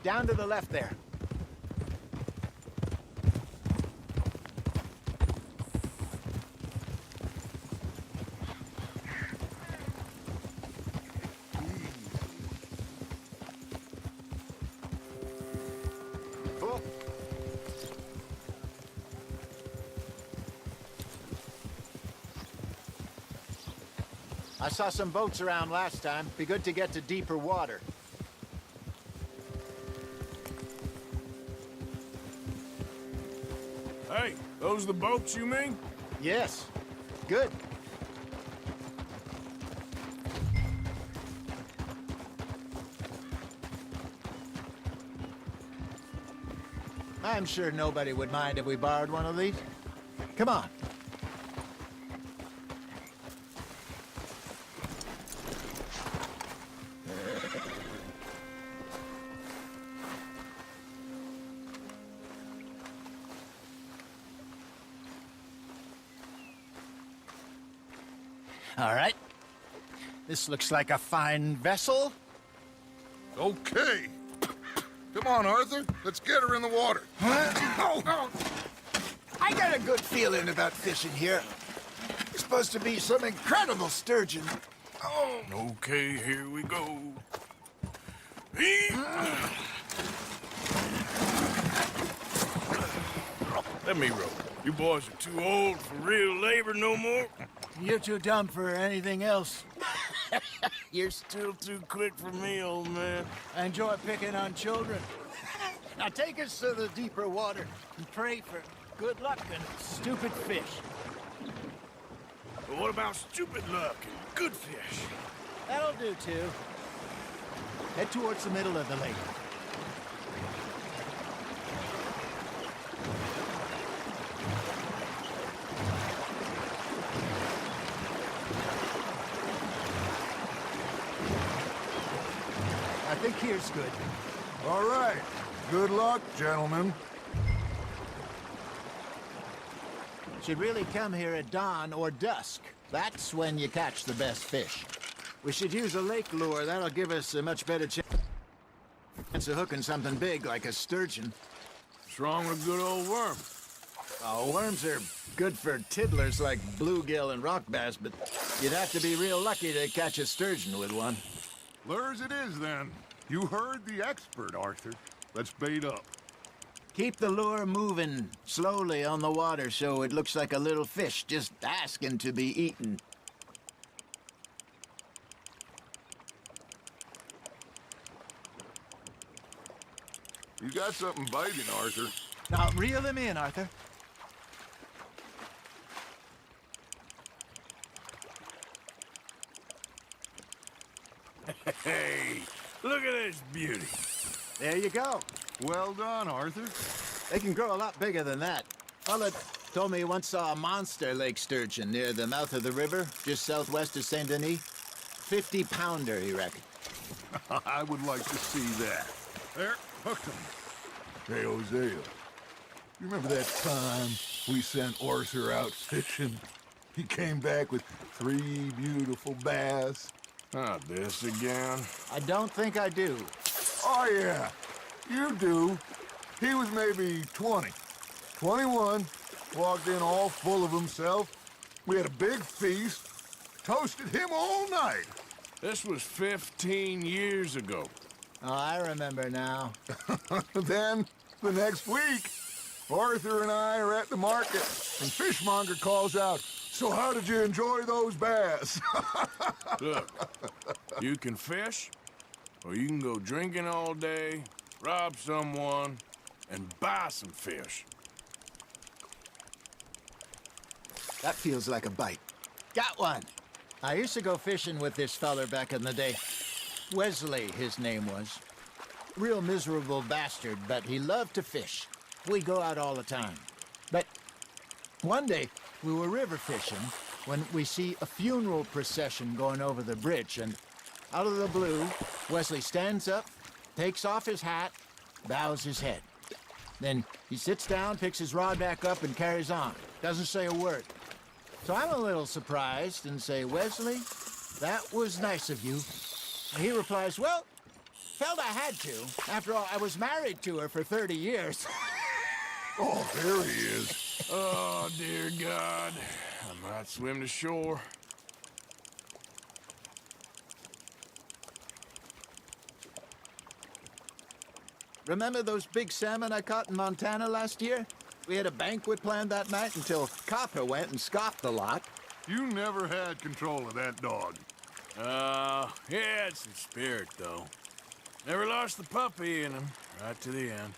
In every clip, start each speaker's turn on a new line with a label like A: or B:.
A: Down to the left there. Oh. I saw some boats around last time. Be good to get to deeper water.
B: Hey, those the boats you mean?
A: Yes. Good. I'm sure nobody would mind if we borrowed one of these. Come on. All right. This looks like a fine vessel.
C: Okay. Come on, Arthur. Let's get her in the water.
A: Oh. I got a good feeling about fishing here. It's supposed to be some incredible sturgeon. Oh.
B: Okay, here we go. Let me row. You boys are too old for real labor no more.
A: You're too dumb for anything else.
B: You're still too quick for me, old man.
A: I enjoy picking on children. Now take us to the deeper water and pray for good luck and stupid fish.
B: But what about stupid luck and good fish?
A: That'll do, too. Head towards the middle of the lake. I think here's good.
C: All right. Good luck, gentlemen.
A: Should really come here at dawn or dusk. That's when you catch the best fish. We should use a lake lure. That'll give us a much better chance of hooking something big like a sturgeon.
B: What's wrong with a good old worm?
A: Oh, worms are good for tiddlers like bluegill and rock bass, but you'd have to be real lucky to catch a sturgeon with one.
C: Lures it is, then. You heard the expert, Arthur. Let's bait up.
A: Keep the lure moving slowly on the water so it looks like a little fish just asking to be eaten.
C: You got something biting, Arthur.
A: Now, reel him in, Arthur.
B: Hey, look at this beauty.
A: There you go.
C: Well done, Arthur.
A: They can grow a lot bigger than that. Fella told me he once saw a monster lake sturgeon near the mouth of the river, just southwest of Saint Denis. 50-pounder, he reckoned.
C: I would like to see that. There, hooked him. Hey, Hosea. You remember that time we sent Arthur out fishing? He came back with 3 beautiful bass.
B: Not this again.
A: I don't think I do.
C: Oh, yeah. You do. He was maybe 20. 21. Walked in all full of himself. We had a big feast. Toasted him all night.
B: This was 15 years ago.
A: Oh, I remember now.
C: Then, the next week, Arthur and I are at the market, and Fishmonger calls out, "So how did you enjoy those bass?"
B: Look, you can fish, or you can go drinking all day, rob someone, and buy some fish.
A: That feels like a bite. Got one. I used to go fishing with this feller back in the day. Wesley, his name was. Real miserable bastard, but he loved to fish. We'd go out all the time. But one day, we were river fishing when we see a funeral procession going over the bridge, and out of the blue, Wesley stands up, takes off his hat, bows his head. Then he sits down, picks his rod back up, and carries on. Doesn't say a word. So I'm a little surprised and say, "Wesley, that was nice of you." And he replies, "Well, Felt I had to. After all, I was married to her for 30 years.
C: Oh, there he is.
B: Oh, dear God. I might swim to shore.
A: Remember those big salmon I caught in Montana last year? We had a banquet planned that night until Copper went and scoffed the lot.
C: You never had control of that dog.
B: He had some spirit, though. Never lost the puppy in him, right to the end.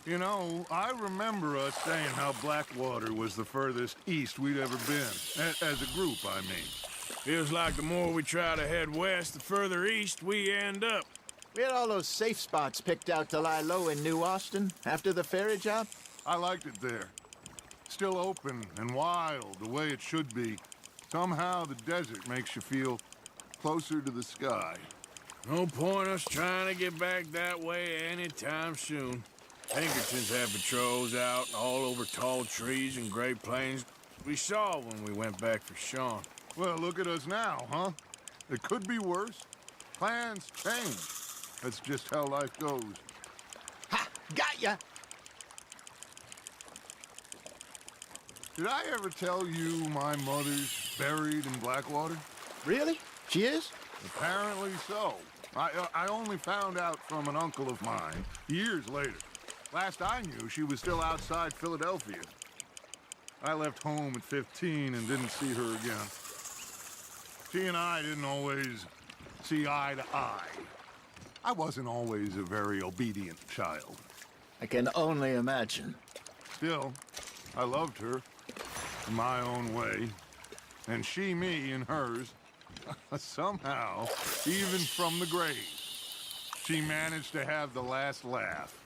C: You know, I remember us saying how Blackwater was the furthest east we'd ever been. As a group, I mean.
B: Feels like the more we try to head west, the further east we end up.
A: We had all those safe spots picked out to lie low in New Austin after the ferry job.
C: I liked it there. Still open and wild, the way it should be. Somehow the desert makes you feel closer to the sky.
B: No point us trying to get back that way anytime soon. Pinkertons have patrols out all over tall trees and Great Plains. We saw when we went back for Sean.
C: Well, look at us now, huh? It could be worse. Plans change. That's just how life goes.
A: Ha! Got ya!
C: Did I ever tell you my mother's buried in Blackwater?
A: Really? She is?
C: Apparently so. I only found out from an uncle of mine years later. Last I knew, she was still outside Philadelphia. I left home at 15 and didn't see her again. She and I didn't always see eye to eye. I wasn't always a very obedient child.
A: I can only imagine.
C: Still, I loved her in my own way, and she me in hers. Somehow, even from the grave, she managed to have the last laugh.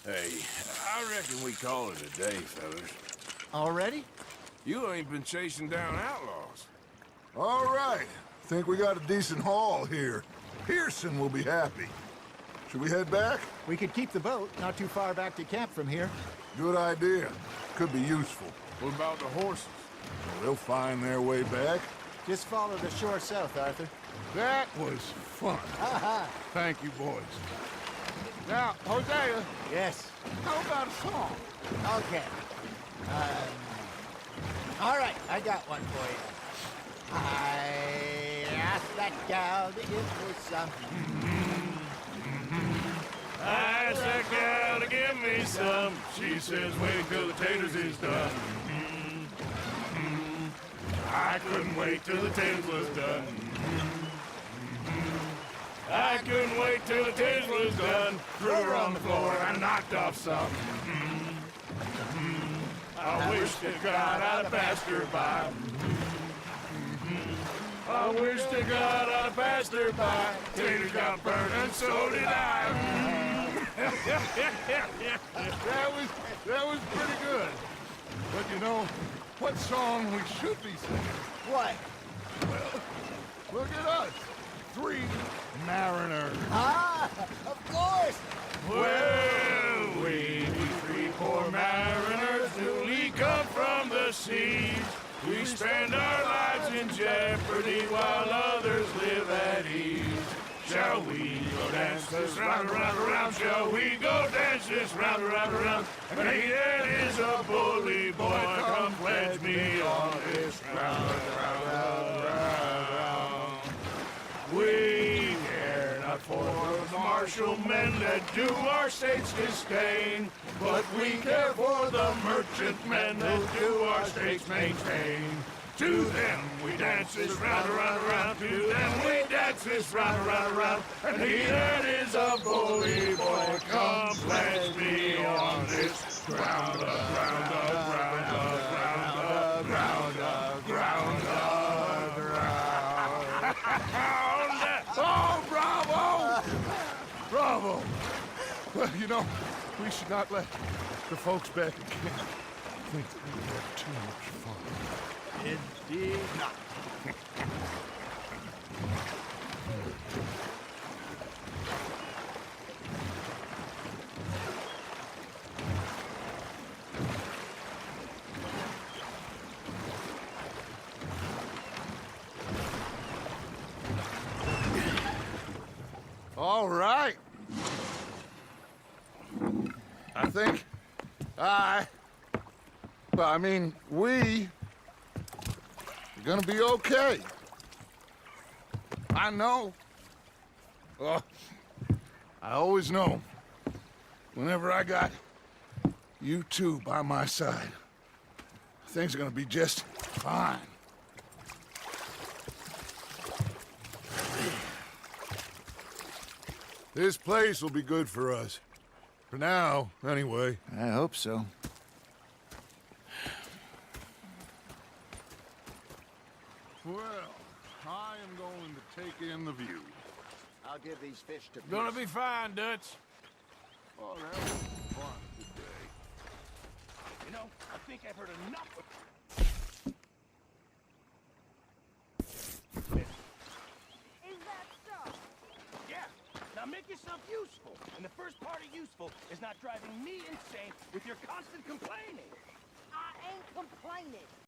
B: Hey, I reckon we call it a day, fellas.
A: Already?
B: You ain't been chasing down outlaws.
C: All right. Think we got a decent haul here. Pearson will be happy. Should we head back?
A: We could keep the boat not too far back to camp from here.
C: Good idea. Could be useful.
B: What about the horses?
C: They'll find their way back.
A: Just follow the shore south, Arthur.
C: That was fun.
A: Aha!
C: Thank you, boys. Now, Hosea,
A: Yes.
C: how about a song?
A: Okay. All right, I got one for you. I asked that gal to give me some.
B: I asked that gal to give me some. She says, wait till the taters is done. I couldn't wait till the taters was done. I couldn't wait till the taters was done. Threw her on the floor and I knocked off some. I wish to God I'd have passed her by. I wish to God I'd have passed her by. Taters got burned and so did I.
C: That was pretty good. But you know, what song we should be singing?
A: What?
C: Look at us. 3 mariners.
A: Ah, of course.
B: Well, we 3 poor mariners. from the seas. We spend our lives in jeopardy while others live at ease. Shall we go dance this round, around, around? Shall we go dance this round, around, around? And he that is a bully boy, come pledge me on this round, round, round, round. We care not for the martial men that do our states disdain, but we care for the merchant men that do our states maintain. To them we dance this round, around, around. To them we dance this round, around, around. And he that is a bully boy, come pledge me on this ground, ground, ground, ground, ground, ground, ground.
C: Oh, bravo! Bravo! Well, you know, we should not let the folks back at camp think that we had too much fun.
A: Indeed not.
C: All right. I think we are gonna be okay. I know. Well, I always know. Whenever I got you two by my side, things are gonna be just fine. This place will be good for us. For now, anyway.
A: I hope so.
C: Well, I am going to take in the view.
A: I'll give these fish to
B: Gonna
A: Peace.
B: be fine, Dutch.
C: Oh, that was fun today.
D: You know, I think I've heard enough of...
E: Is that so?
D: Yeah, now make yourself useful. And the first part of useful is not driving me insane with your constant complaining.
E: I ain't complaining.